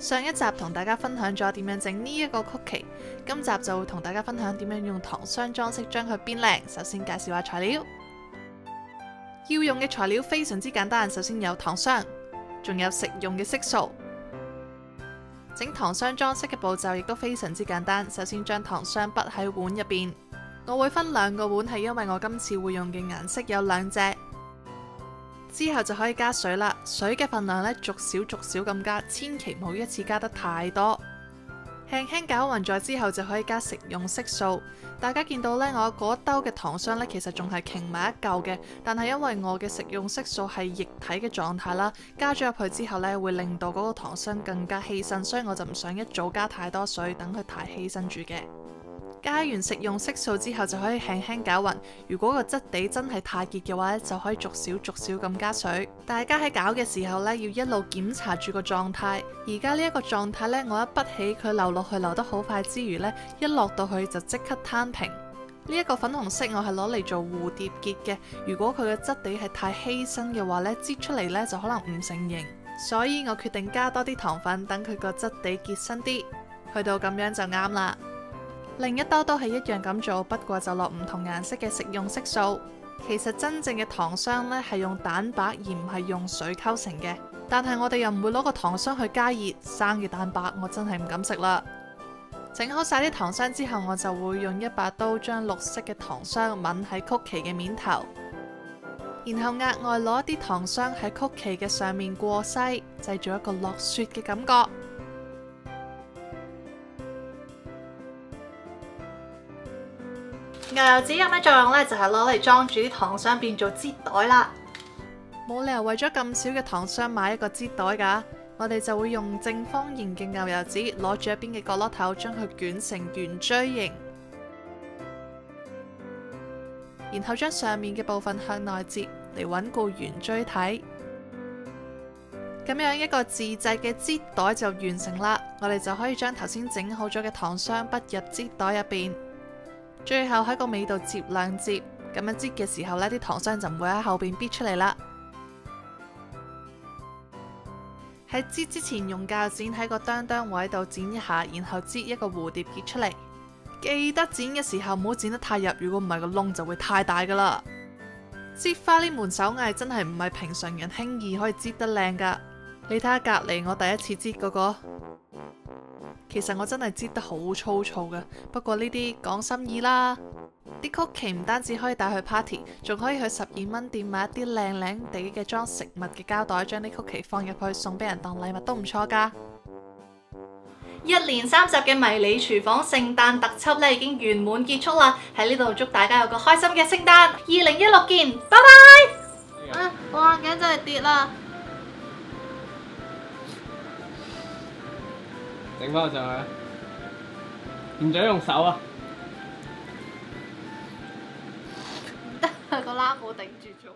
上一集同大家分享咗點樣整呢一個曲奇，今集就會同大家分享點樣用糖霜裝飾將佢變靚。首先介紹下材料，要用嘅材料非常之簡單，首先有糖霜，仲有食用嘅色素。整糖霜裝飾嘅步驟亦都非常之簡單，首先將糖霜滗喺碗入邊，我會分兩個碗，係因為我今次會用嘅顏色有兩隻。之後就可以加水啦，水嘅份量呢，逐少咁加，千祈唔好一次加得太多。輕輕攪勻咗之後就可以加食用色素。大家見到呢，我嗰一兜嘅糖霜呢，其實仲係傾埋一嚿嘅，但係因為我嘅食用色素係液體嘅狀態啦，加咗入去之後呢，會令到嗰個糖霜更加稀身，所以我就唔想一早加太多水，等佢太稀身住嘅。加完食用色素之後就可以輕輕攪勻，如果個質地真係太結嘅話呢，就可以逐少咁加水。大家喺攪嘅時候呢，要一路檢查住個狀態。而家呢一個狀態呢，我一滗起佢流落去流得好快之餘呢，一落到去就即刻攤平。呢一個粉紅色我係攞嚟做蝴蝶結嘅，如果佢嘅質地係太稀身嘅話呢，擠出嚟呢就可能唔成形，所以我決定加多啲糖粉，等佢個質地結身啲，去到咁樣就啱啦。另一兜都係一樣咁做，不過就落唔同顏色嘅食用色素。其實真正嘅糖霜呢係用蛋白而唔係用水溝成嘅，但係我哋又唔會攞個糖霜去加熱，生嘅蛋白我真係唔敢食啦。整好晒啲糖霜之後，我就會用一把刀將綠色嘅糖霜抿喺曲奇嘅面頭，然後額外攞一啲糖霜喺曲奇嘅上面過篩，製造一個落雪嘅感覺。牛油紙有咩作用呢？就係攞嚟裝住啲糖霜變做擠袋啦。冇理由為咗咁少嘅糖霜買一個擠袋噶，我哋就會用正方形嘅牛油紙，攞住一邊嘅角落頭，將佢捲成圓錐形，然後將上面嘅部分向內折嚟穩固圓錐體。咁樣一個自製嘅擠袋就完成啦。我哋就可以將頭先整好咗嘅糖霜滗入擠袋入邊。最後喺個尾度接兩接，咁樣擠嘅時候呢啲糖霜就唔會喺後邊逼出嚟啦。喺擠之前用鉸剪喺個哚位度剪一下，然後擠一個蝴蝶結出嚟。記得剪嘅時候唔好剪得太入，如果唔係個窿就會太大噶啦。擠花呢門手藝真係唔係平常人輕易可以擠得靚噶。你睇下隔籬我第一次擠嗰個。其實我真係擠得好粗糙嘅，不過呢啲講心意啦。啲曲奇唔單止可以帶去 party， 仲可以去12蚊店買一啲靚靚地嘅裝食物嘅膠袋，將啲曲奇放入去送俾人當禮物都唔錯噶。一連3集嘅迷你廚房聖誕特輯呢已經圓滿結束啦，喺呢度祝大家有個開心嘅聖誕，2016見，拜拜。我眼鏡真係跌啦。整翻上去，唔准用手啊！唔得，個拉帽頂住咗。